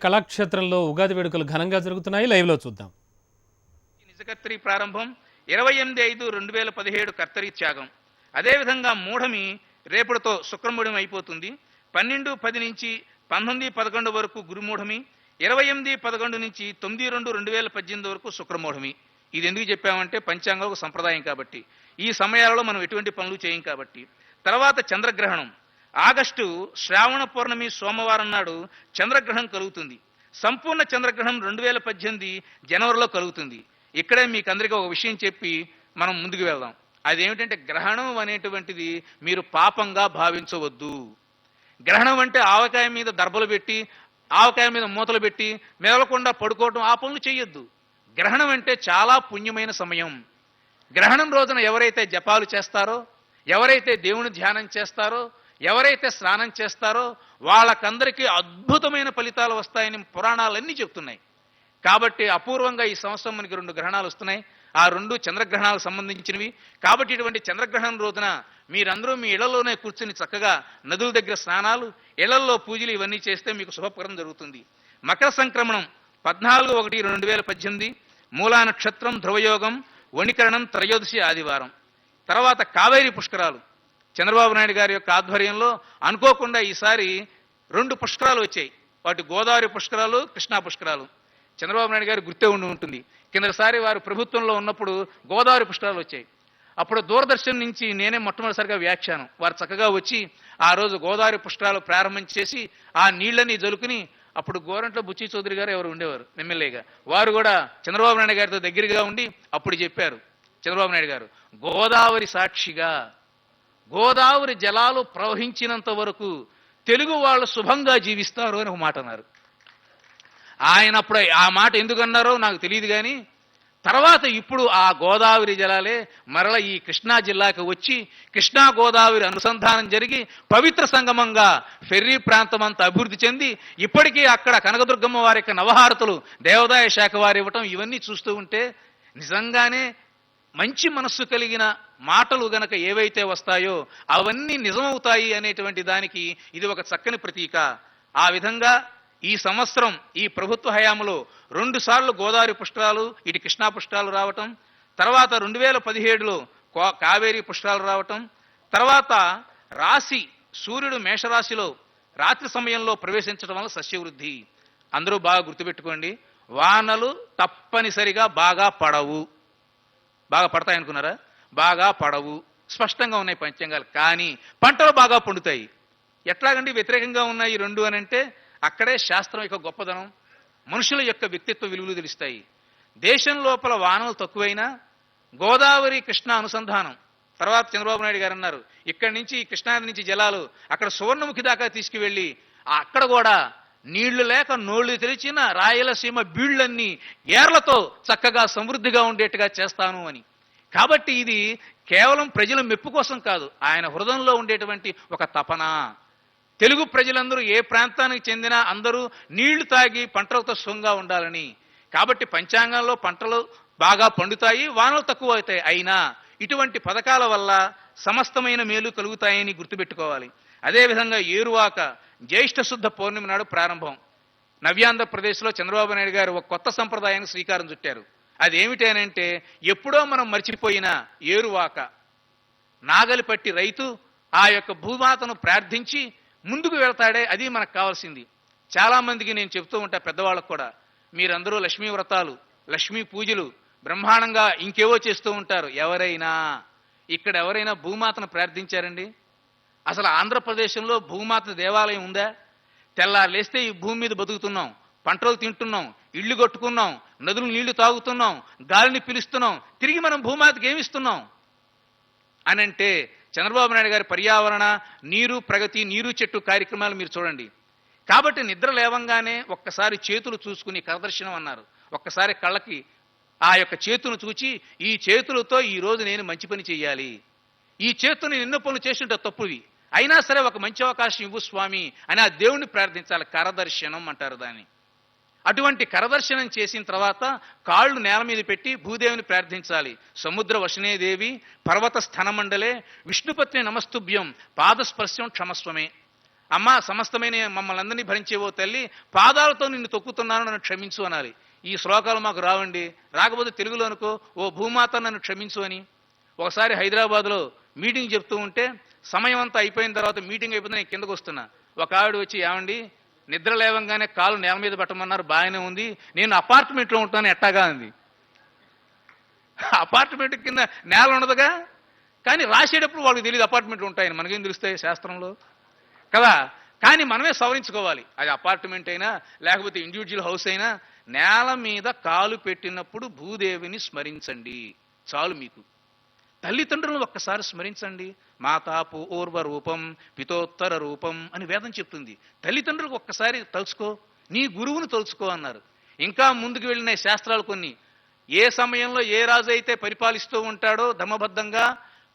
కళాక్షేత్రంలో ఉగాది వేడుకలు ఘనంగా జరుగుతున్నాయి. లైవ్లో చూద్దాం. నిజకర్తరి ప్రారంభం 28/5/2017 కర్తరి త్యాగం. అదేవిధంగా మూఢమి రేపటితో శుక్రమూఢమి అయిపోతుంది. 12/10 నుంచి 19/11 వరకు గురుమూఢమి, 28/11 నుంచి 9/2/2018 వరకు శుక్రమూఢమి. ఇది ఎందుకు చెప్పామంటే పంచాంగం ఒక సంప్రదాయం కాబట్టి, ఈ సమయాలలో మనం ఎటువంటి పనులు చేయం కాబట్టి. తర్వాత చంద్రగ్రహణం ఆగస్టు శ్రావణ పౌర్ణమి సోమవారం నాడు చంద్రగ్రహణం కలుగుతుంది. సంపూర్ణ చంద్రగ్రహణం 2018 జనవరిలో కలుగుతుంది. ఇక్కడే మీకు అందరికీ ఒక విషయం చెప్పి మనం ముందుకు వెళ్దాం. అదేమిటంటే గ్రహణం అనేటువంటిది మీరు పాపంగా భావించవద్దు. గ్రహణం అంటే ఆవకాయ మీద దర్భలు పెట్టి, ఆవకాయ మీద మూతలు పెట్టి మెదలకుండా పడుకోవడం, ఆ పనులు చేయొద్దు. గ్రహణం అంటే చాలా పుణ్యమైన సమయం. గ్రహణం రోజున ఎవరైతే జపాలు చేస్తారో, ఎవరైతే దేవుని ధ్యానం చేస్తారో, ఎవరైతే స్నానం చేస్తారో వాళ్ళకందరికీ అద్భుతమైన ఫలితాలు వస్తాయని పురాణాలన్నీ చెప్తున్నాయి. కాబట్టి అపూర్వంగా ఈ సంవత్సరం మనకి 2 గ్రహణాలు వస్తున్నాయి. ఆ 2 చంద్రగ్రహణాలకు సంబంధించినవి. కాబట్టి ఇటువంటి చంద్రగ్రహణం రోజున మీరందరూ మీ ఇళ్లలోనే కూర్చుని చక్కగా నదుల దగ్గర స్నానాలు, ఇళ్లల్లో పూజలు ఇవన్నీ చేస్తే మీకు శుభప్రదం జరుగుతుంది. మకర సంక్రమణం 14/1/2018, మూలా నక్షత్రం, ధ్రువయోగం, వణికరణం, త్రయోదశి ఆదివారం. తర్వాత కావేరీ పుష్కరాలు చంద్రబాబు నాయుడు గారి యొక్క ఆధ్వర్యంలో అనుకోకుండా ఈసారి 2 పుష్కరాలు వచ్చాయి. వాటి గోదావరి పుష్కరాలు, కృష్ణా పుష్కరాలు. చంద్రబాబు నాయుడు గారు గుర్తే ఉంటుంది. కిందసారి వారు ప్రభుత్వంలో ఉన్నప్పుడు గోదావరి పుష్కరాలు వచ్చాయి. అప్పుడు దూరదర్శన్ నుంచి నేనే మొట్టమొదటిసారిగా వ్యాఖ్యానం. వారు చక్కగా వచ్చి ఆ రోజు గోదావరి పుష్కరాలు ప్రారంభం చేసి ఆ నీళ్ళని జలుకుని, అప్పుడు గోరంట్ల బుచ్చి చౌదరి గారు ఎవరు ఉండేవారు ఎమ్మెల్యేగా, వారు కూడా చంద్రబాబు నాయుడు గారితో దగ్గరగా ఉండి అప్పుడు చెప్పారు చంద్రబాబు నాయుడు గారు, గోదావరి సాక్షిగా గోదావరి జలాలు ప్రవహించినంత వరకు తెలుగు వాళ్ళు శుభంగా జీవిస్తారు అని ఒక మాట అన్నారు. ఆయన అప్పుడు ఆ మాట ఎందుకన్నారో నాకు తెలియదు, కానీ తర్వాత ఇప్పుడు ఆ గోదావరి జలాలే మరల ఈ కృష్ణా జిల్లాకు వచ్చి కృష్ణా గోదావరి అనుసంధానం జరిగి పవిత్ర సంగమంగా ఫెర్రీ ప్రాంతం అంతా అభివృద్ధి చెంది ఇప్పటికీ అక్కడ కనకదుర్గమ్మ వారి యొక్క నవహారతులు దేవాదాయ శాఖ వారు ఇవ్వటం, ఇవన్నీ చూస్తూ ఉంటే నిజంగానే మంచి మనస్సు కలిగిన మాటలు గనక ఏవైతే వస్తాయో అవన్నీ నిజమవుతాయి అనేటువంటి దానికి ఇది ఒక చక్కని ప్రతీక. ఆ విధంగా ఈ సంవత్సరం ఈ ప్రభుత్వ హయాంలో 2 సార్లు గోదావరి పుష్కరాలు, ఇటు కృష్ణా పుష్కరాలు రావటం, తర్వాత 2017లో కావేరీ పుష్కరాలు రావటం, తర్వాత రాశి సూర్యుడు మేషరాశిలో రాత్రి సమయంలో ప్రవేశించడం వల్ల సస్యవృద్ధి. అందరూ బాగా గుర్తుపెట్టుకోండి, వానలు తప్పనిసరిగా బాగా పడవు. బాగా పడతాయనుకున్నారా? బాగా పడవు. స్పష్టంగా ఉన్నాయి పంచాంగాలు. కానీ పంటలు బాగా పండుతాయి. ఎట్లాగండి వ్యతిరేకంగా ఉన్నాయి 2 అని అంటే అక్కడే శాస్త్రం యొక్క గొప్పదనం, మనుషుల యొక్క వ్యక్తిత్వ విలువలు తెలుస్తాయి. దేశం లోపల వానలు తక్కువైనా గోదావరి కృష్ణ అనుసంధానం, తర్వాత చంద్రబాబు నాయుడు గారు అన్నారు ఇక్కడి నుంచి కృష్ణానది నుంచి జలాలు అక్కడ సువర్ణముఖి దాకా తీసుకువెళ్ళి అక్కడ కూడా నీళ్లు లేక నోళ్లు తెరిచిన రాయలసీమ బీళ్లన్నీ ఏర్లతో చక్కగా సమృద్ధిగా ఉండేట్టుగా చేస్తాను అని. కాబట్టి ఇది కేవలం ప్రజల మెప్పు కోసం కాదు, ఆయన హృదయంలో ఉండేటువంటి ఒక తపన. తెలుగు ప్రజలందరూ ఏ ప్రాంతానికి చెందినా అందరూ నీళ్లు తాగి పంటలతో సుఖంగా ఉండాలని. కాబట్టి పంచాంగంలో పంటలు బాగా పండుతాయి, వానలు తక్కువ అవుతాయి. అయినా ఇటువంటి పథకాల వల్ల సమస్తమైన మేలు కలుగుతాయని గుర్తుపెట్టుకోవాలి. అదేవిధంగా ఏరువాక జ్యేష్ఠ శుద్ధ పౌర్ణమి నాడు ప్రారంభం. నవ్యాంధ్రప్రదేశ్లో చంద్రబాబు నాయుడు గారు ఒక కొత్త సంప్రదాయానికి శ్రీకారం చుట్టారు. అదేమిటి అని అంటే ఎప్పుడో మనం మర్చిపోయిన ఏరువాక. నాగలి పట్టి రైతు ఆ యొక్క భూమాతను ప్రార్థించి ముందుకు వెళ్తాడే, అది మనకు కావాల్సింది. చాలామందికి నేను చెప్తూ ఉంటా, పెద్దవాళ్ళకు కూడా, మీరందరూ లక్ష్మీ వ్రతాలు, లక్ష్మీ పూజలు బ్రహ్మాండంగా ఇంకేవో చేస్తూ ఉంటారు. ఇక్కడ ఎవరైనా భూమాతను ప్రార్థించారండి? అసలు ఆంధ్రప్రదేశ్లో భూమాత దేవాలయం ఉందా? తెల్లారు లేస్తే ఈ భూమి మీద బతుకుతున్నాం, పంటలు తింటున్నాం, ఇళ్ళు కట్టుకున్నాం, నదులు నీళ్లు తాగుతున్నాం, గాలిని పిలుస్తున్నాం, తిరిగి మనం భూమాతకి ఏమిస్తున్నాం అని అంటే చంద్రబాబు నాయుడు గారి పర్యావరణ, నీరు ప్రగతి, నీరు చెట్టు కార్యక్రమాలు మీరు చూడండి. కాబట్టి నిద్ర లేవంగానే ఒక్కసారి చేతులు చూసుకుని కరదర్శనం అన్నారు. ఒక్కసారి కళ్ళకి ఆ యొక్క చేతును చూచి ఈ చేతులతో ఈ రోజు నేను మంచి పని చేయాలి, ఈ చేతుని ఎన్నో పనులు చేస్తుంటే తప్పువి, అయినా సరే ఒక మంచి అవకాశం ఇవ్వు స్వామి అని ఆ దేవుణ్ణి ప్రార్థించాలి. కరదర్శనం అంటారు దాన్ని. అటువంటి కరదర్శనం చేసిన తర్వాత కాళ్ళు నేల మీద పెట్టి భూదేవిని ప్రార్థించాలి. సముద్ర వశనే దేవి పర్వత స్థనమండలే విష్ణుపత్ని నమస్తుభ్యం పాదస్పర్శం క్షమస్వమే. అమ్మా సమస్తమైన మమ్మల్ని అందరినీ భరించేవో తల్లి, పాదాలతో నిన్ను తొక్కుతున్నాను, నన్ను క్షమించు అనాలి. ఈ శ్లోకాలు మాకు రావండి. రాకపోతే తెలుగులో అనుకో, ఓ భూమాత నన్ను క్షమించు అని. ఒకసారి హైదరాబాద్లో మీటింగ్ చెప్తూ ఉంటే సమయం అంతా అయిపోయిన తర్వాత, మీటింగ్ అయిపోయింది, నేను కిందకు వస్తున్నా. ఒక ఆవిడ వచ్చి, ఏమండి నిద్ర లేవంగానే కాలు నేల మీద పెట్టమన్నారు, బాగానే ఉంది, నేను అపార్ట్మెంట్లో ఉంటాను ఎట్టాగా అంది. అపార్ట్మెంట్ కింద నేల ఉండదుగా, కానీ రాసేటప్పుడు వాళ్ళకి తెలియదు అపార్ట్మెంట్లు ఉంటాయని. మనకేం తెలుస్తాయి శాస్త్రంలో కదా. కానీ మనమే సవరించుకోవాలి. అది అపార్ట్మెంట్ అయినా లేకపోతే ఇండివిజువల్ హౌస్ అయినా, నేల మీద కాలు పెట్టినప్పుడు భూదేవిని స్మరించండి చాలు. మీకు తల్లిదండ్రులను ఒక్కసారి స్మరించండి. మాతా పూర్వ రూపం పితోత్తర రూపం అని వేదం చెప్తుంది. తల్లిదండ్రులకు ఒక్కసారి తలుచుకో, నీ గురువును తలుచుకో అన్నారు. ఇంకా ముందుకు వెళ్ళిన శాస్త్రాలు కొన్ని, ఏ సమయంలో ఏ రాజు అయితే పరిపాలిస్తూ ఉంటాడో ధర్మబద్ధంగా,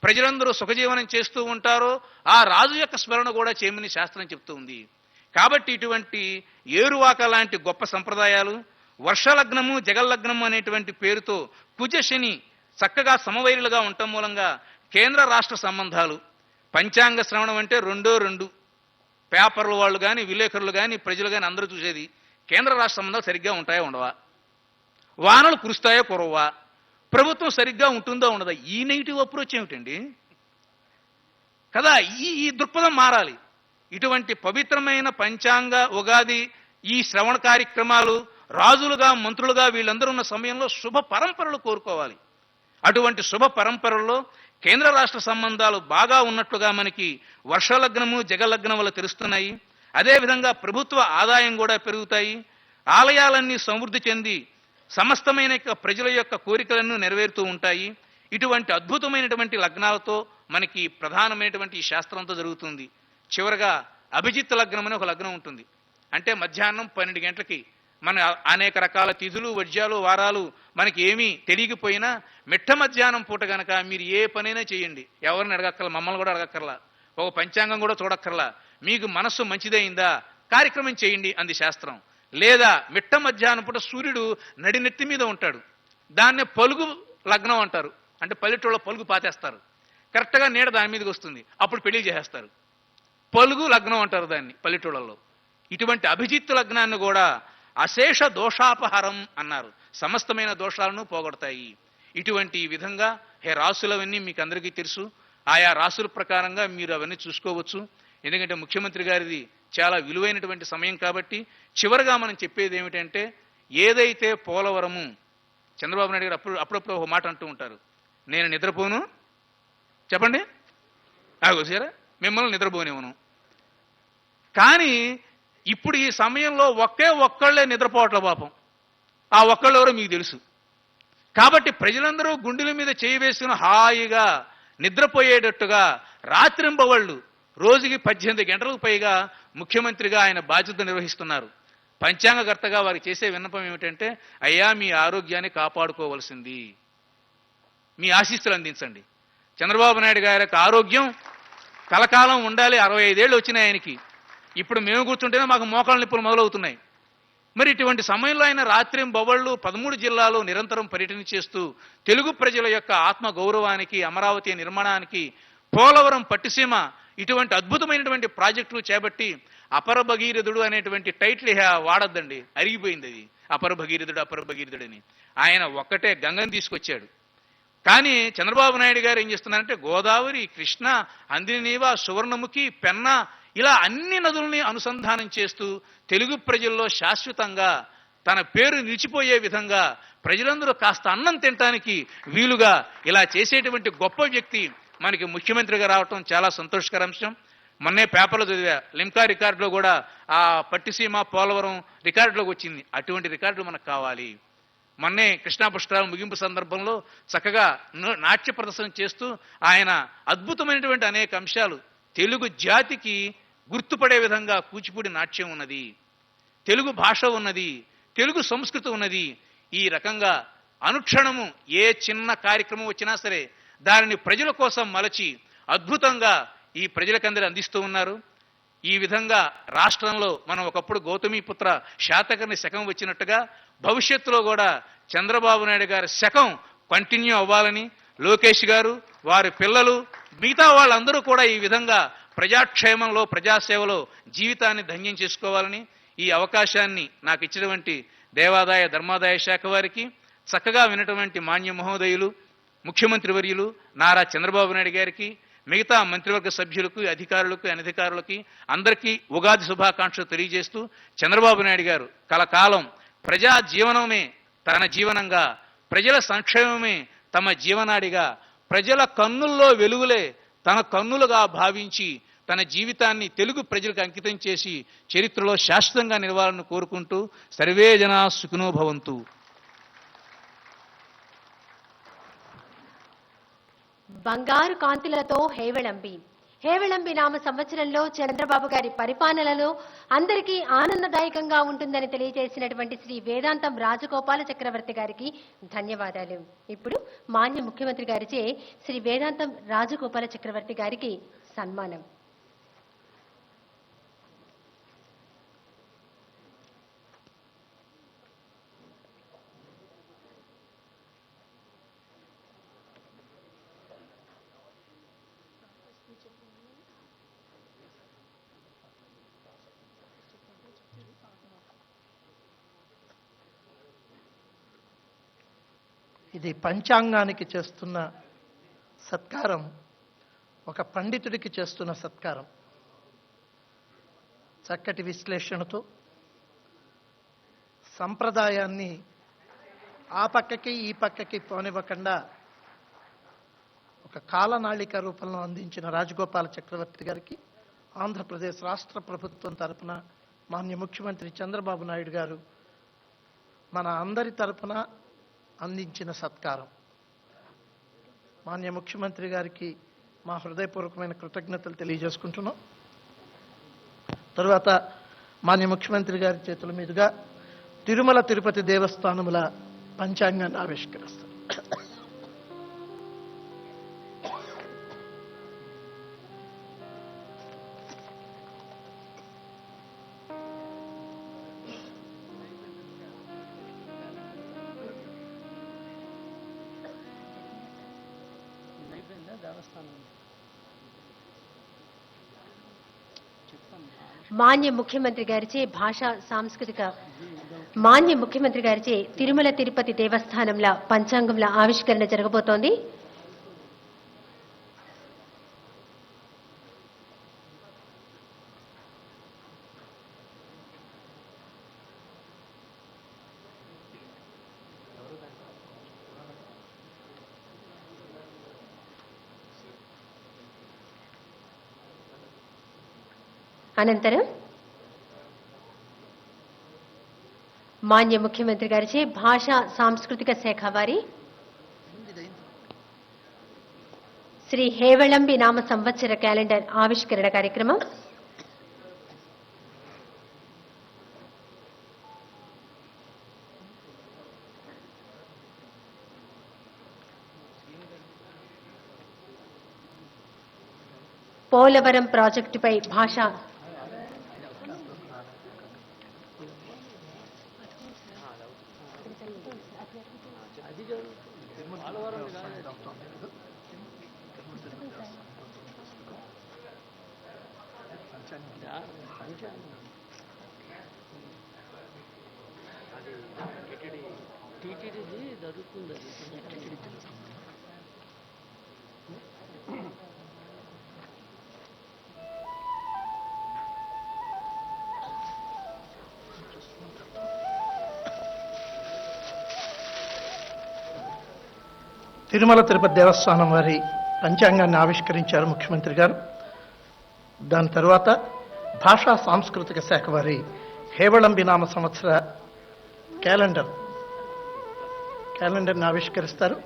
ప్రజలందరూ సుఖజీవనం చేస్తూ ఉంటారో ఆ రాజు యొక్క స్మరణ కూడా చేయమని శాస్త్రం చెప్తూ ఉంది. కాబట్టి ఇటువంటి ఏరువాక లాంటి గొప్ప సంప్రదాయాలు, వర్షలగ్నము జగల్లగ్నము అనేటువంటి పేరుతో కుజశని చక్కగా సమవైరులుగా ఉండటం మూలంగా కేంద్ర రాష్ట్ర సంబంధాలు, పంచాంగ శ్రవణం అంటే 2 పేపర్ల వాళ్ళు కానీ విలేకరులు కానీ ప్రజలు కానీ అందరూ చూసేది, కేంద్ర రాష్ట్ర సంబంధాలు సరిగ్గా ఉంటాయో ఉండవా, వానలు కురుస్తాయో కురవా, ప్రభుత్వం సరిగ్గా ఉంటుందో ఉండదా. ఈ నెగిటివ్ అప్రోచ్ ఏమిటండి కదా. ఈ దృక్పథం మారాలి. ఇటువంటి పవిత్రమైన పంచాంగ ఉగాది ఈ శ్రవణ కార్యక్రమాలు, రాజులుగా మంత్రులుగా వీళ్ళందరూ ఉన్న సమయంలో శుభ పరంపరలు కోరుకోవాలి. అటువంటి శుభ పరంపరల్లో కేంద్ర రాష్ట్ర సంబంధాలు బాగా ఉన్నట్లుగా మనకి వర్షలగ్నము జగలగ్నం వల్ల తెలుస్తున్నాయి. అదేవిధంగా ప్రభుత్వ ఆదాయం కూడా పెరుగుతాయి. ఆలయాలన్నీ సమృద్ధి చెంది సమస్తమైన ప్రజల యొక్క కోరికలను నెరవేరుతూ ఉంటాయి. ఇటువంటి అద్భుతమైనటువంటి లగ్నాలతో మనకి ప్రధానమైనటువంటి ఈ శాస్త్రంతో జరుగుతుంది. చివరగా అభిజిత్ లగ్నం అని ఒక లగ్నం ఉంటుంది. అంటే మధ్యాహ్నం 12 గంటలకి మన అనేక రకాల తిథులు వజ్యాలు వారాలు మనకి ఏమీ తెలియకపోయినా మిట్ట మధ్యాహ్నం పూట గనక మీరు ఏ పనైనా చేయండి, ఎవరిని అడగక్కర్లా, మమ్మల్ని కూడా అడగక్కర్లా, ఒక పంచాంగం కూడా చూడక్కర్లా, మీకు మనస్సు మంచిదైందా కార్యక్రమం చేయండి అంది శాస్త్రం. లేదా మిట్ట మధ్యాహ్నం పూట సూర్యుడు నడినెత్తి మీద ఉంటాడు, దాన్నే పలుగు లగ్నం అంటారు. అంటే పల్లెటూళ్ళ పలుగు పాతేస్తారు, కరెక్ట్గా నీడ దాని మీదకి వస్తుంది, అప్పుడు పెళ్లి చేసేస్తారు. పలుగు లగ్నం అంటారు దాన్ని పల్లెటూళ్ళలో. ఇటువంటి అభిజిత్ లగ్నాన్ని కూడా అశేష దోషాపహారం అన్నారు, సమస్తమైన దోషాలను పోగొడతాయి. ఇటువంటి విధంగా రాసులవన్నీ మీకు అందరికీ తెలుసు. ఆయా రాసుల ప్రకారంగా మీరు అవన్నీ చూసుకోవచ్చు. ఎందుకంటే ముఖ్యమంత్రి గారిది చాలా విలువైనటువంటి సమయం కాబట్టి చివరిగా మనం చెప్పేది ఏమిటంటే, ఏదైతే పోలవరము, చంద్రబాబు నాయుడు గారు అప్పుడప్పుడు ఒక మాట అంటూ ఉంటారు, నేను నిద్రపోను, చెప్పండి చూసారా, మిమ్మల్ని నిద్రపోనివ్వను. కానీ ఇప్పుడు ఈ సమయంలో ఒక్కళ్ళే నిద్రపోవట్ల పాపం. ఆ ఒక్కళ్ళు ఎవరో మీకు తెలుసు. కాబట్టి ప్రజలందరూ గుండెల మీద చేయి వేసుకుని హాయిగా నిద్రపోయేటట్టుగా రాత్రింబవళ్ళు రోజుకి 18 గంటలకు పైగా ముఖ్యమంత్రిగా ఆయన బాధ్యత నిర్వహిస్తున్నారు. పంచాంగకర్తగా వారికి చేసే విన్నపం ఏమిటంటే, అయ్యా మీ ఆరోగ్యాన్ని కాపాడుకోవలసింది, మీ ఆశీస్సులు అందించండి. చంద్రబాబు నాయుడు గారి యొక్క ఆరోగ్యం కలకాలం ఉండాలి. 65 ఏళ్ళు వచ్చినాయి ఆయనకి. ఇప్పుడు మేము కూర్చుంటేనే మాకు మోకాళ్ళ నొప్పులు మొదలవుతున్నాయి. మరి ఇటువంటి సమయంలో ఆయన రాత్రింబవళ్ళు 13 జిల్లాలో నిరంతరం పర్యటన చేస్తూ తెలుగు ప్రజల యొక్క ఆత్మ గౌరవానికి, అమరావతి నిర్మాణానికి, పోలవరం పట్టిసీమ ఇటువంటి అద్భుతమైనటువంటి ప్రాజెక్టులు చేపట్టి, అపర భగీరథుడు అనేటువంటి టైటిల్ వాడద్దండి, అరిగిపోయింది అది, అపర భగీరథుడని. ఆయన ఒక్కటే గంగని తీసుకొచ్చాడు. కానీ చంద్రబాబు నాయుడు గారు ఏం చేస్తున్నారంటే, గోదావరి, కృష్ణ, అందినీవ, సువర్ణముఖి, పెన్న ఇలా అన్ని నదుల్ని అనుసంధానం చేస్తూ తెలుగు ప్రజల్లో శాశ్వతంగా తన పేరు నిలిచిపోయే విధంగా ప్రజలందరూ కాస్త అన్నం తినటానికి వీలుగా ఇలా చేసేటువంటి గొప్ప వ్యక్తి మనకి ముఖ్యమంత్రిగా రావటం చాలా సంతోషకర అంశం. మొన్నే పేపర్లో చదివా, లిమ్కా రికార్డులో కూడా ఆ పట్టిసీమ పోలవరం రికార్డులోకి వచ్చింది. అటువంటి రికార్డులు మనకు కావాలి. మొన్నే కృష్ణా పుష్కరాల ముగింపు సందర్భంలో చక్కగా నాట్య ప్రదర్శన చేస్తూ ఆయన అద్భుతమైనటువంటి అనేక అంశాలు, తెలుగు జాతికి గుర్తుపడే విధంగా కూచిపూడి నాట్యం ఉన్నది, తెలుగు భాష ఉన్నది, తెలుగు సంస్కృతి ఉన్నది. ఈ రకంగా అనుక్షణము ఏ చిన్న కార్యక్రమం వచ్చినా సరే దానిని ప్రజల కోసం మలచి అద్భుతంగా ఈ ప్రజలకందరూ అందిస్తూ ఉన్నారు. ఈ విధంగా రాష్ట్రంలో మనం ఒకప్పుడు గౌతమిపుత్ర శాతకర్ణి శకం వచ్చినట్టుగా భవిష్యత్తులో కూడా చంద్రబాబు నాయుడు గారి శకం కంటిన్యూ అవ్వాలని, లోకేష్ గారు, వారి పిల్లలు, మిగతా వాళ్ళందరూ కూడా ఈ విధంగా ప్రజాక్షేమంలో ప్రజాసేవలో జీవితాన్ని ధన్యం చేసుకోవాలని ఈ అవకాశాన్ని నాకు ఇచ్చినటువంటి దేవాదాయ ధర్మాదాయ శాఖ వారికి, చక్కగా వినటువంటి మాన్య మహోదయులు ముఖ్యమంత్రి వర్యులు నారా చంద్రబాబు నాయుడు గారికి, మిగతా మంత్రివర్గ సభ్యులకు, అధికారులకు, అనధికారులకి అందరికీ ఉగాది శుభాకాంక్షలు తెలియజేస్తూ, చంద్రబాబు నాయుడు గారు కలకాలం ప్రజా జీవనమే తన జీవనంగా, ప్రజల సంక్షేమమే తమ జీవనాడిగా, ప్రజల కన్నుల్లో వెలుగులే తన కన్నులుగా భావించి తన జీవితాన్ని తెలుగు ప్రజలకు అంకితం చేసి చరిత్రలో శాశ్వతంగా నిలవాలని కోరుకుంటూ సర్వే జనా సుఖినో భవంతు. బంగారు కాంతులతో హేవళంబి నామ సంవత్సరంలో చంద్రబాబు గారి పరిపాలనలో అందరికీ ఆనందదాయకంగా ఉంటుందని తెలియజేసినటువంటి శ్రీ వేదాంతం రాజగోపాల చక్రవర్తి గారికి ధన్యవాదాలు. ఇప్పుడు మాన్య ముఖ్యమంత్రి గారిచే శ్రీ వేదాంతం రాజగోపాల చక్రవర్తి గారికి సన్మానం. ఇది పంచాంగానికి చేస్తున్న సత్కారం, ఒక పండితుడికి చేస్తున్న సత్కారం. చక్కటి విశ్లేషణతో సంప్రదాయాన్ని ఆ పక్కకి ఈ పక్కకి పోనివ్వకుండా ఒక కాలనాళిక రూపంలో అందించిన రాజగోపాల చక్రవర్తి గారికి ఆంధ్రప్రదేశ్ రాష్ట్ర ప్రభుత్వం తరపున మాన్య ముఖ్యమంత్రి చంద్రబాబు నాయుడు గారు మన అందరి తరపున అందించిన సత్కారం. మాన్య ముఖ్యమంత్రి గారికి మా హృదయపూర్వకమైన కృతజ్ఞతలు తెలియజేసుకుంటున్నాం. తరువాత మాన్య ముఖ్యమంత్రి గారి చేతుల మీదుగా తిరుమల తిరుపతి దేవస్థానముల పంచాంగాన్ని ఆవిష్కరిస్తారు. మాన్య ముఖ్యమంత్రి గారిచే తిరుమల తిరుపతి దేవస్థానంల పంచాంగంల ఆవిష్కరణ జరగబోతోంది. అనంతరం మాన్య ముఖ్యమంత్రి గారిచే భాషా సాంస్కృతిక శాఖ వారి శ్రీ హేవళంబి నామ సంవత్సర క్యాలెండర్ ఆవిష్కరణ కార్యక్రమం. పోలవరం ప్రాజెక్టుపై భాషా తిరుమల తిరుపతి దేవస్థానం వారి పంచాంగాన్ని ఆవిష్కరించారు ముఖ్యమంత్రి గారు. దాని తర్వాత భాషా సాంస్కృతిక శాఖ వారి హేవళంబి నామ సంవత్సర క్యాలెండర్ని ఆవిష్కరిస్తారు.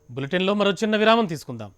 బులెటిన్లో మరో చిన్న విరామం తీసుకుందాం.